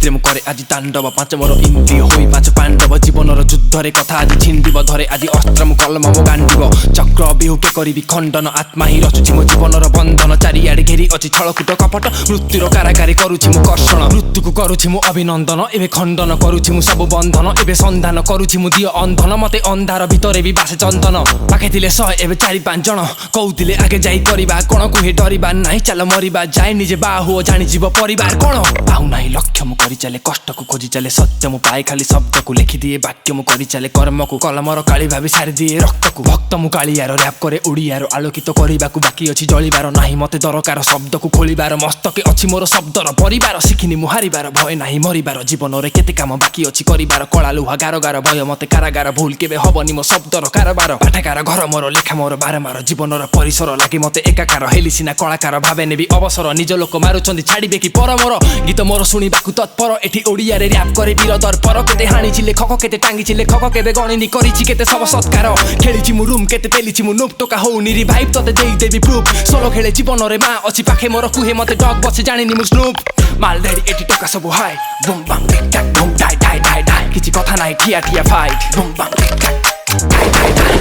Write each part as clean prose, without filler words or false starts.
ভিতরে মু করে আজি তাণ্ডব পাঁচ মোর ইন্দ্রিয় হই পাঁচ পাণ্ডব জীবনর যুদ্ধরে কথা আজি ছিন্দিব ধরে আজি অস্ত্র মু কলম মো গান্ডিব চক্র বিহুকে করিবি খণ্ডন আত্মা হি রচুছি মো জীবনর বন্ধন চারিআড়ে ঘেরি অছি ছলকুট কপট মৃত্যুর কারাগারে করুছি মু কর্ষণ মৃত্যুକୁ କରୁছি মু অভিনন্দন এবে খণ্ডন করুছি মু সবু বন্ধন এবে সন্ধান করুছি মু দিয় অন্ধন মতে ଅନ୍ଧାର ভিতরে বি বাসে চন্দন পাখে ଥିଲେ 100 এবে 4-5 জন কৌতিলে আগে যাই করিবা কোন কুহে ডরিবা নাই চাল মরিবা যাই নিজে বাহু জানি জীব পরিবার কোন পাউ নাই লক্ষ্য মু করি চালে কষ্টକୁ খোঁজি চালে সত্য মু পাই খালি শব্দକୁ লেখি দিয়ে বাক্য মু করি চালে কর্মକୁ কলমর কালি ভাবি সারি দিয়ে রক্তକୁ ভক্ত মু কালিয়ার র‍্যাপ করে ওড়িয়ার আলোকিত করিবাকু বাকি ଅଛି জলিবার নাই মতে দরকার শব্দକୁ খোলিবার মস্তকে ଅଛି মোর শব্দর পরিবার শিখিনি মু হারিবার ভয় নাই মরিবার জীবনরে কেতে কাম বাকি ଅଛି করিবার কলা লুহা গারগার ভয় মতে কারাগার ভুল কেবে হবনি মো শব্দর কারবার পাঠাগার ঘর মোর লেখা মোর বারমার জীবনর পরিসর লাগি মতে একাকার হেলি সিনা কলাকার ভাবে নেবি অবসর নিজ লোক মারুচন্দি ছাড়িবে কি পর মোর গীত মোর শুনিবাকু তৎপর এটি ওড়িয়ারে র‍্যাপ করে বীর দর্পর কেতে হানিছি লেখক কেতে টাঙ্গিছি লেখক কেবে গণিনি করিছি কেতে সব সৎকার খেলিছি মু রুম কেতে পেলিছি মু নুপ টোকা হউনি রিভাইভ ততে দেই দেবি প্রুফ সোলো খেলে জীবনরে মা অছি পাখে মোর কুহে মতে ডগ বসে জানিনি মু স্নুপ মাল দেড়ি এটি টোকা সবু হাই বুম বাম টিক টাক broom die die die die কিছু কথা নাই ঠিয়া ঠিয়া ফাইট বুম বাম টিক টাক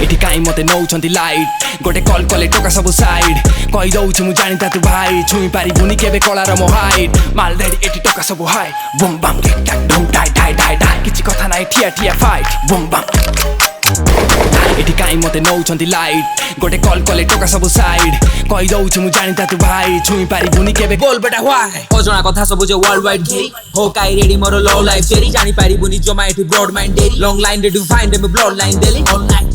এটি কাই মতে নৌছন্তি লাইট গোটে কল কলে টোকা সবু সাইড কই দউছি মু জানি তা তু ভাই ছুঁই পারিবুনি কেবে কলার মো হাইট মাল দেড়ি এটি টোকা সবু হাই বুম বাম টিক টাক broom die die die die কিছু কথা নাই ঠিয়া ঠিয়া ফাইট বুম বাম এটি কাই মতে নৌছন্তি লাইট গোটে কল কলে টোকা সবু সাইড কই দউছি মু জানি তা তু ভাই ছুঁই পারিবুনি কেবে बोल बेटा व्हाई অজনা কথা সবু যে ওয়ার্ল্ড ওয়াইড ঘেরি হো কাই রেডি মোর লো লাইফ জেরি জানি পারিবুনি জমা এটি ব্রড মাইন্ড ডেরি লং লাইন রে ডিফাইন্ড এম blood line daily all night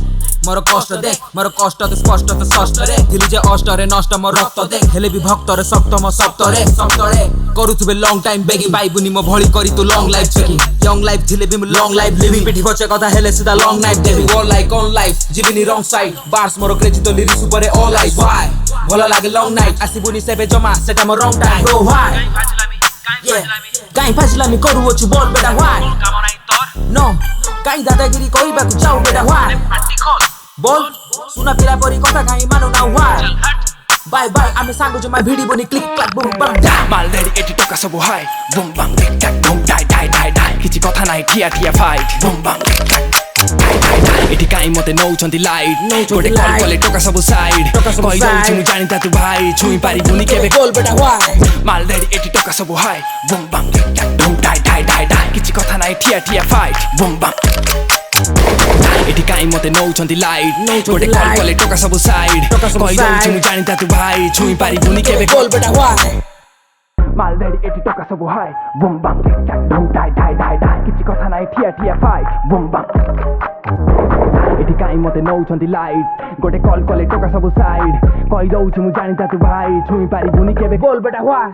মোর কষ্ট দেখ মোর কষ্ট তো স্পষ্ট তো ষষ্ঠ রে দিলি যে অষ্টরে নষ্ট মোর রক্ত দেখ হেলে বিভক্তরে সপ্তম সপ্তরে সপ্তরে করুথিবে লং টাইম বেগি পাইবুনি মো ভଳି করি তু long life checking young life ଥିଲେ ବି লং লাইফ লিভিং পেটি বচে কথা হেলে সিধা লং নাইট দেবি ওয়ার লাইক অন লাইফ জীবনী রং সাইড বার্স মোর ক্রেজি তো লিরিক্স উপরে অল আইস ওয়াই ভাল লাগে লং নাইট আসিবুনি সেবে জমা সেটা মোর রং টাইম ব্রো হোয়াই কাই ফাজলামি কरू অছু বল বেটা হোয়াই নো কাই দাদাগিরি করিবাকু চাও বেটা হোয়াই বল সুনা পিলা পরি কথা কাই মানো না হোয়াই বাই বাই আমি সাঙ্গ জমা ভিডি বনি ক্লিক ক্লাক বুম বাম মাল দেড়ি এটি টোকা সবু হাই বুম বাম টিক টাক broom die die die die কিছু কথা নাই ঠিয়া ঠিয়া ফাইট বুম বাম টিক টাক এটি কাই মতে নৌছন্তি লাইট গোটে কল কলে টোকা সবু সাইড কই দউছি মু জানি তা তু ভাই ছুঁই পারিবুনি কেবে बोल बेटा व्हाई মাল দেড়ি এটি টোকা সবু হাই বুম বাম টিক টাক broom die die die die কিছু কথা নাই ঠিয়া ঠিয়া ফাইট বুম বাম এটি কাই মতে নৌছন্তি লাইট গোটে কল কলে টোকা সবু সাইড কই দউছি মু জানি তা তু ভাই ছুঁই পারিবুনি কেবে बोल बेटा व्हाई মাল দেড়ি এটি টোকা সবু হাই বুম বাম টিক টাক broom die die die die কিছু কথা নাই ঠিয়া ঠিয়া ফাইট বুম বাম এটি কাই মতে নৌছন্তি লাইট গোটে কল কলে টোকা সবু সাইড কই দউছি মু জানি তা তু ভাই ছুঁই পারিবুনি কেবে बोल बेटा व्हाई